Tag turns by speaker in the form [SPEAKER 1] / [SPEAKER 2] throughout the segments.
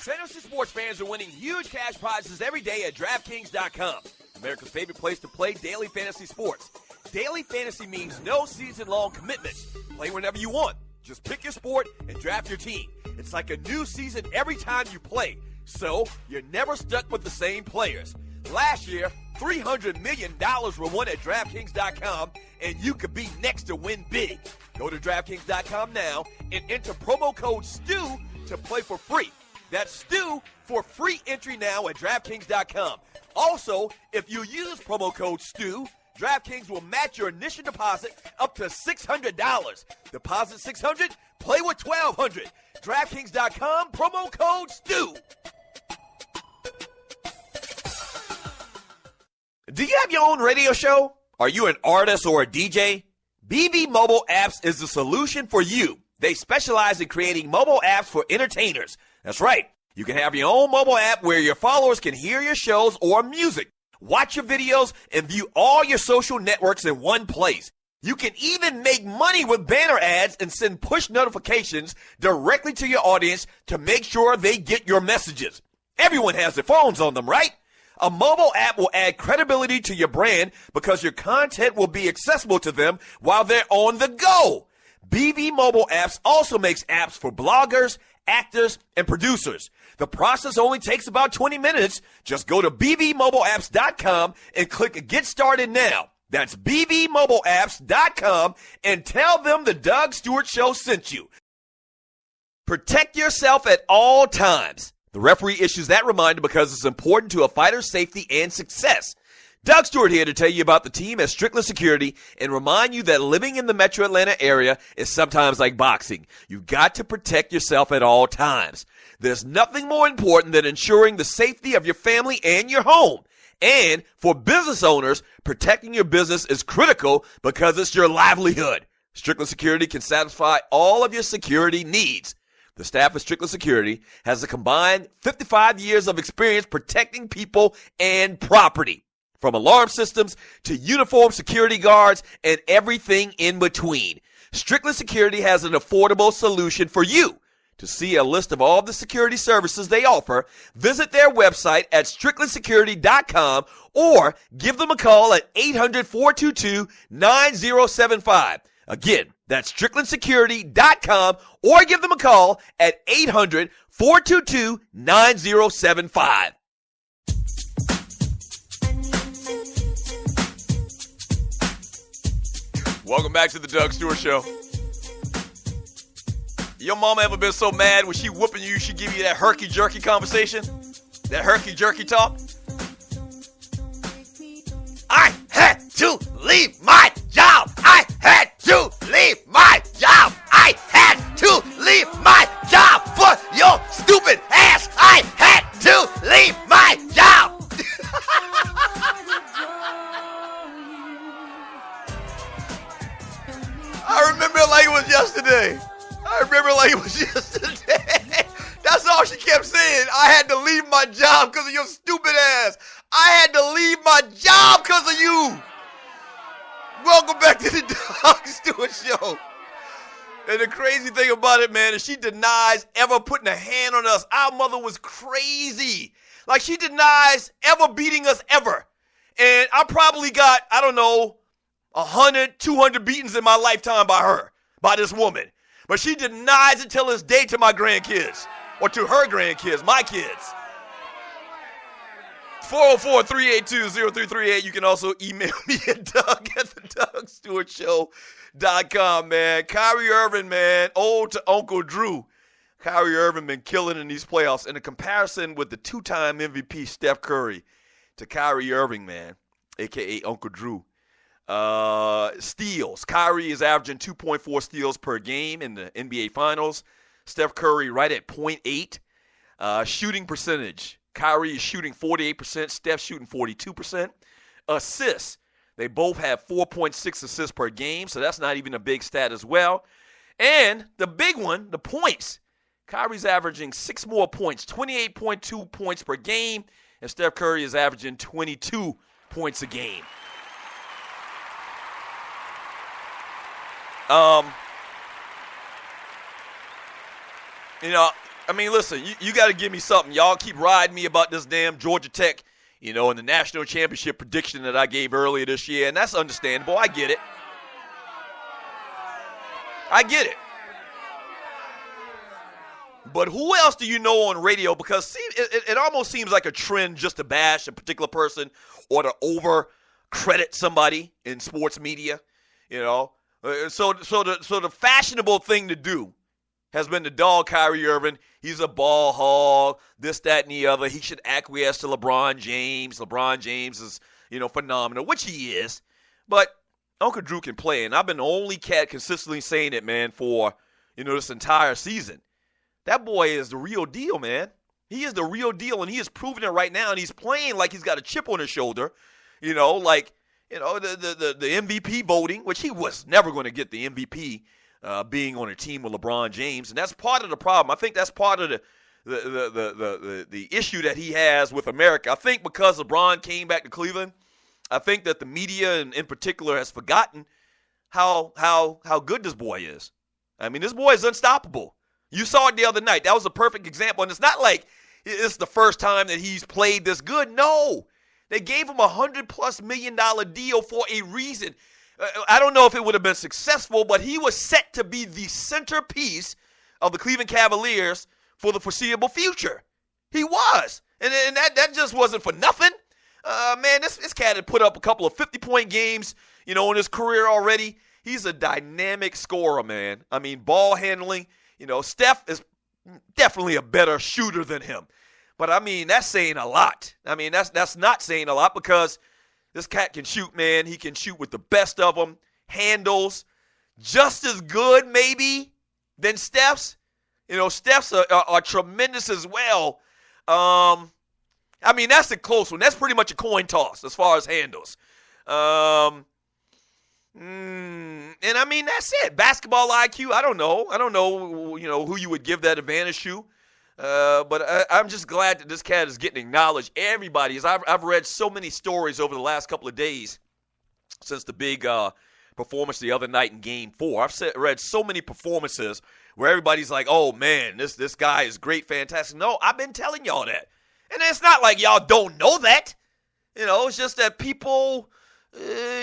[SPEAKER 1] Fantasy sports fans are winning huge cash prizes every day at DraftKings.com. America's favorite place to play daily fantasy sports. Daily fantasy means no season-long commitments. Play whenever you want. Just pick your sport and draft your team. It's like a new season every time you play, so you're never stuck with the same players. Last year, $300 million were won at DraftKings.com, and you could be next to win big. Go to DraftKings.com now and enter promo code STU to play for free. That's STU for free entry now at DraftKings.com. Also, if you use promo code STU, DraftKings will match your initial deposit up to $600. Deposit $600, play with $1,200. DraftKings.com, promo code STU. Do you have your own radio show? Are you an artist or a DJ? BB Mobile Apps is the solution for you. They specialize in creating mobile apps for entertainers. That's right. You can have your own mobile app where your followers can hear your shows or music, watch your videos, and view all your social networks in one place. You can even make money with banner ads and send push notifications directly to your audience to make sure they get your messages. Everyone has their phones on them, right? A mobile app will add credibility to your brand because your content will be accessible to them while they're on the go. BB Mobile Apps also makes apps for bloggers, actors, and producers. The process only takes about 20 minutes. Just go to bbmobileapps.com and click Get Started Now. That's bbmobileapps.com and tell them the Doug Stewart Show sent you. Protect yourself at all times. The referee issues that reminder because it's important to a fighter's safety and success. Doug Stewart here to tell you about the team at Strickland Security and remind you that living in the metro Atlanta area is sometimes like boxing. You've got to protect yourself at all times. There's nothing more important than ensuring the safety of your family and your home. And for business owners, protecting your business is critical because it's your livelihood. Strickland Security can satisfy all of your security needs. The staff at Strickland Security has a combined 55 years of experience protecting people and property. From alarm systems to uniformed security guards and everything in between. Strickland Security has an affordable solution for you. To see a list of all the security services they offer, visit their website at stricklandsecurity.com or give them a call at 800-422-9075. Again, that's stricklandsecurity.com or give them a call at 800-422-9075. Welcome back to the Doug Stewart Show. Your mama ever been so mad when she whooping you, she give you that herky-jerky conversation? That herky-jerky talk? I had to leave my job. I had to leave my job. I had to leave my job for your stupid ass. I had to leave my job. I remember it like it was yesterday. That's all she kept saying. I had to leave my job because of your stupid ass. I had to leave my job because of you. Welcome back to the Doug Stewart Show. And the crazy thing about it, man, is she denies ever putting a hand on us. Our mother was crazy. Like, she denies ever beating us ever. And I probably got, 100, 200 beatings in my lifetime by her, by this woman. But she denies it till this day to my grandkids, or to her grandkids, my kids. 404-382-0338. You can also email me at Doug@theDougStewartShow.com, man. Kyrie Irving, man, old to Uncle Drew. Kyrie Irving been killing in these playoffs. In a comparison with the two-time MVP Steph Curry to Kyrie Irving, man, a.k.a. Uncle Drew. Steals. Kyrie is averaging 2.4 steals per game in the NBA Finals. Steph Curry right at 0.8. Shooting percentage. Kyrie is shooting 48%. Steph shooting 42%. Assists. They both have 4.6 assists per game, so that's not even a big stat as well. And the big one, the points. Kyrie's averaging 6 more points, 28.2 points per game, and Steph Curry is averaging 22 points a game. I mean, listen, you got to give me something. Y'all keep riding me about this damn Georgia Tech, in the national championship prediction that I gave earlier this year, and that's understandable. I get it. But who else do you know on radio? Because see, it almost seems like a trend just to bash a particular person or to over credit somebody in sports media, So the fashionable thing to do has been to dog Kyrie Irving. He's a ball hog, this, that, and the other. He should acquiesce to LeBron James. LeBron James is, phenomenal, which he is. But Uncle Drew can play, and I've been the only cat consistently saying it, man, for, this entire season. That boy is the real deal, man. He is the real deal, and he is proving it right now, and he's playing like he's got a chip on his shoulder, the MVP voting, which he was never going to get the MVP being on a team with LeBron James, and that's part of the problem. I think that's part of the issue that he has with America. I think because LeBron came back to Cleveland, I think that the media in particular has forgotten how good this boy is. I mean, this boy is unstoppable. You saw it the other night. That was a perfect example. And it's not like it's the first time that he's played this good. No. They gave him $100+ million deal for a reason. I don't know if it would have been successful, but he was set to be the centerpiece of the Cleveland Cavaliers for the foreseeable future. He was. And that just wasn't for nothing. Man, this cat had put up a couple of 50-point games, in his career already. He's a dynamic scorer, man. I mean, ball handling. Steph is definitely a better shooter than him. But, I mean, that's saying a lot. I mean, that's not saying a lot because this cat can shoot, man. He can shoot with the best of them. Handles just as good, maybe, than Steph's. Steph's are tremendous as well. I mean, that's a close one. That's pretty much a coin toss as far as handles. And I mean, that's it. Basketball IQ, I don't know, who you would give that advantage to. But I'm just glad that this cat is getting acknowledged. Everybody is. I've read so many stories over the last couple of days since the big performance the other night in Game 4. I've read so many performances where everybody's like, oh, man, this guy is great, fantastic. No, I've been telling y'all that. And it's not like y'all don't know that. It's just that people...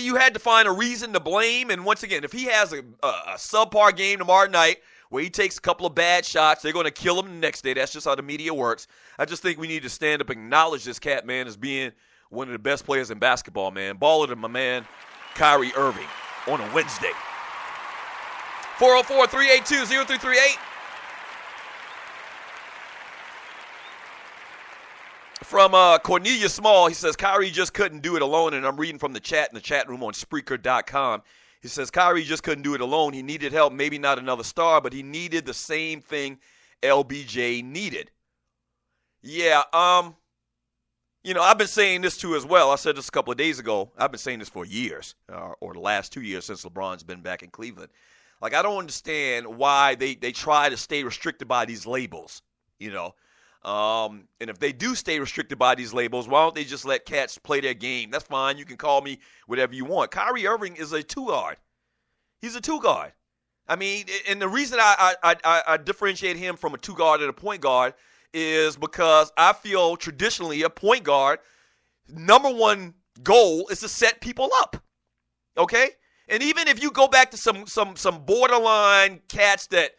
[SPEAKER 1] you had to find a reason to blame, and once again, if he has a subpar game tomorrow night where he takes a couple of bad shots, they're going to kill him the next day. That's just how the media works. I just think we need to stand up and acknowledge this cat, man, as being one of the best players in basketball, man. Baller to my man, Kyrie Irving, on a Wednesday. 404-382-0338. From Cornelius Small, he says, Kyrie just couldn't do it alone, and I'm reading from the chat in the chat room on Spreaker.com. He says, Kyrie just couldn't do it alone. He needed help, maybe not another star, but he needed the same thing LBJ needed. Yeah, I've been saying this too as well. I said this a couple of days ago. I've been saying this for years, or the last 2 years since LeBron's been back in Cleveland. Like, I don't understand why they try to stay restricted by these labels, And if they do stay restricted by these labels, why don't they just let cats play their game? That's fine. You can call me whatever you want. Kyrie Irving is a two-guard. He's a two-guard. I mean, and the reason I differentiate him from a two-guard and a point guard is because I feel traditionally a point guard, number one goal is to set people up. Okay? And even if you go back to some borderline cats that,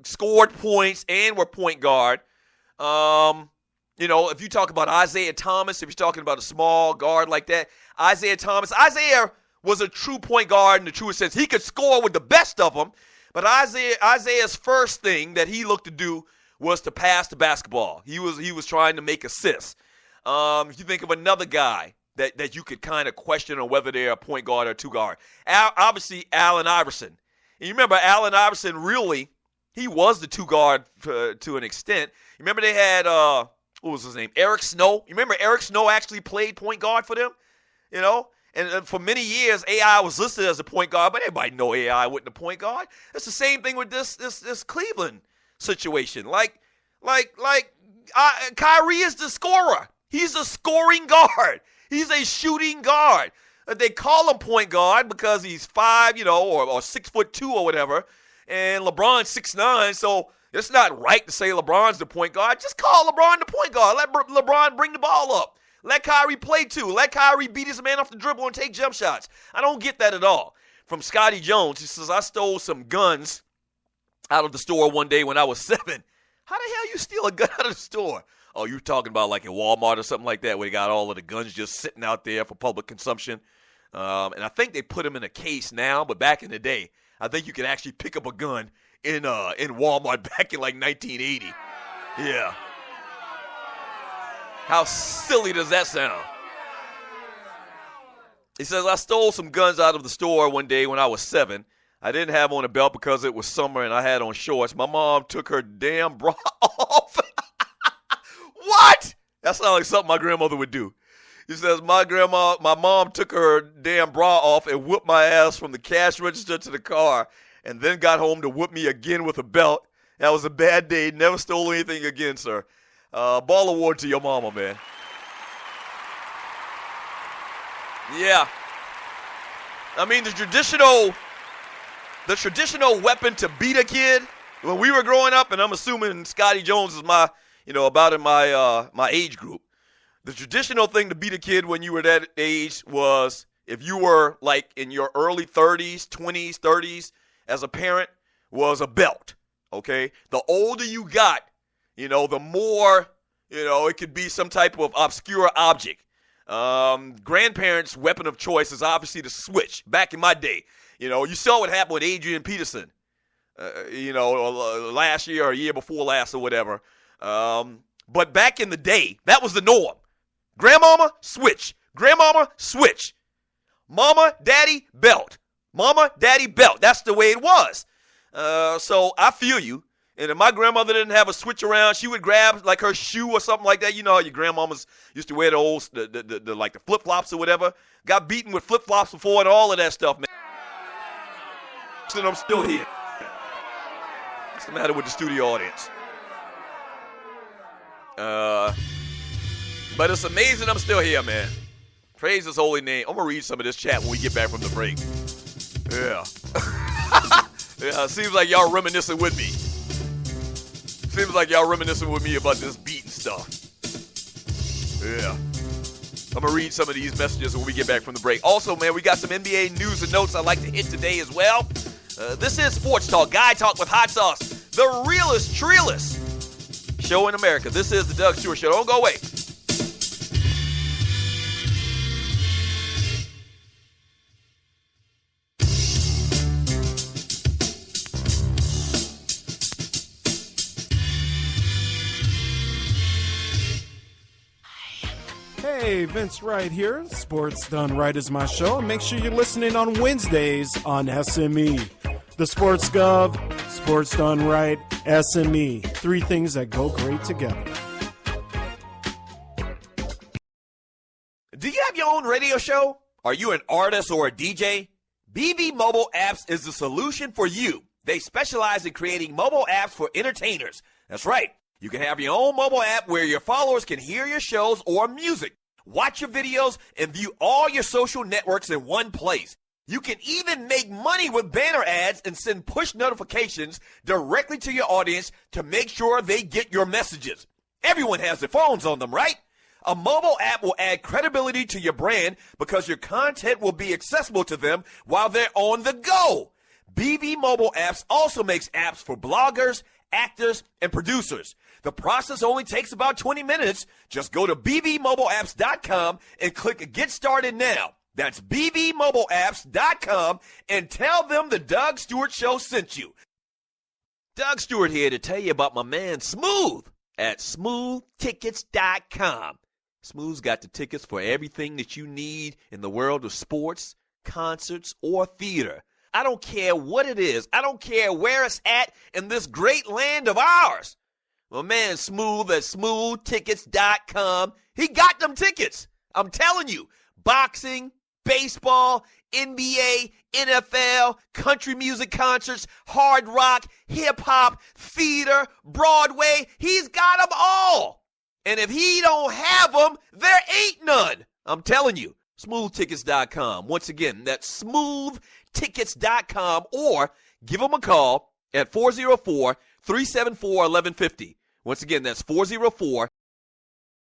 [SPEAKER 1] scored points and were point guard, if you talk about Isaiah Thomas, if you're talking about a small guard like that, Isaiah was a true point guard in the truest sense. He could score with the best of them, but Isaiah's first thing that he looked to do was to pass the basketball. He was trying to make assists. If you think of another guy that you could kind of question on whether they're a point guard or two guard, obviously Allen Iverson. And you remember Allen Iverson really, he was the two guard to an extent. You remember they had, what was his name, Eric Snow? You remember Eric Snow actually played point guard for them? And for many years, AI was listed as a point guard, but everybody know AI wasn't a point guard. It's the same thing with this Cleveland situation. Kyrie is the scorer. He's a scoring guard. He's a shooting guard. They call him point guard because he's 5, or 6'2" or whatever, and LeBron's 6'9", so It's not right to say LeBron's the point guard. Just call LeBron the point guard. Let LeBron bring the ball up. Let Kyrie play too. Let Kyrie beat his man off the dribble and take jump shots. I don't get that at all. From Scotty Jones, he says, I stole some guns out of the store one day when I was 7. How the hell you steal a gun out of the store? Oh, you're talking about like at Walmart or something like that where they got all of the guns just sitting out there for public consumption. And I think they put them in a case now, but back in the day, I think you could actually pick up a gun in Walmart back in like 1980. Yeah. How silly does that sound? He says, I stole some guns out of the store one day when I was 7. I didn't have on a belt because it was summer and I had on shorts. My mom took her damn bra off. What? That sounds like something my grandmother would do. He says, my mom took her damn bra off and whooped my ass from the cash register to the car and then got home to whoop me again with a belt. That was a bad day. Never stole anything again, sir. Ball award to your mama, man. Yeah. I mean, the traditional weapon to beat a kid when we were growing up, and I'm assuming Scotty Jones is about in my age group. The traditional thing to beat a kid when you were that age was if you were like in your early 30s, 20s, 30s as a parent was a belt, okay? The older you got, the more, it could be some type of obscure object. Grandparents' weapon of choice is obviously the switch. Back in my day, you saw what happened with Adrian Peterson, last year or a year before last or whatever. But back in the day, that was the norm. Grandmama, switch. Grandmama, switch. Mama, daddy, belt. Mama, daddy, belt. That's the way it was. So I feel you. And if my grandmother didn't have a switch around, she would grab like her shoe or something like that. You know how your grandmamas used to wear the flip-flops or whatever. Got beaten with flip-flops before and all of that stuff, man. And I'm still here. What's the matter with the studio audience? But it's amazing I'm still here, man. Praise his holy name. I'm going to read some of this chat when we get back from the break. Yeah. Yeah, it seems like y'all reminiscing with me. Seems like y'all reminiscing with me about this beating stuff. Yeah. I'm going to read some of these messages when we get back from the break. Also, man, we got some NBA news and notes I'd like to hit today as well. This is Sports Talk, Guy Talk with Hot Sauce, the realest, treeless show in America. This is the Doug Stewart Show. Don't go away.
[SPEAKER 2] Hey, Vince Wright here. Sports Done Right is my show. And make sure you're listening on Wednesdays on SME. The Sports Gov, Sports Done Right, SME. 3 things that go great together.
[SPEAKER 1] Do you have your own radio show? Are you an artist or a DJ? BB Mobile Apps is the solution for you. They specialize in creating mobile apps for entertainers. That's right. You can have your own mobile app where your followers can hear your shows or music, watch your videos, and view all your social networks in one place. You can even make money with banner ads and send push notifications directly to your audience to make sure they get your messages. Everyone has their phones on them, right? A mobile app will add credibility to your brand because your content will be accessible to them while they're on the go. BB Mobile Apps also makes apps for bloggers, actors, and producers. The process only takes about 20 minutes. Just go to bbmobileapps.com and click Get Started Now. That's bbmobileapps.com and tell them the Doug Stewart Show sent you. Doug Stewart here to tell you about my man Smooth at smoothtickets.com. Smooth's got the tickets for everything that you need in the world of sports, concerts, or theater. I don't care what it is. I don't care where it's at in this great land of ours. My man Smooth at smoothtickets.com, he got them tickets. I'm telling you, boxing, baseball, NBA, NFL, country music concerts, hard rock, hip-hop, theater, Broadway, he's got them all. And if he don't have them, there ain't none. I'm telling you, smoothtickets.com. Once again, that's smoothtickets.com, or give him a call at 404-3 404-374-1150. Once again, that's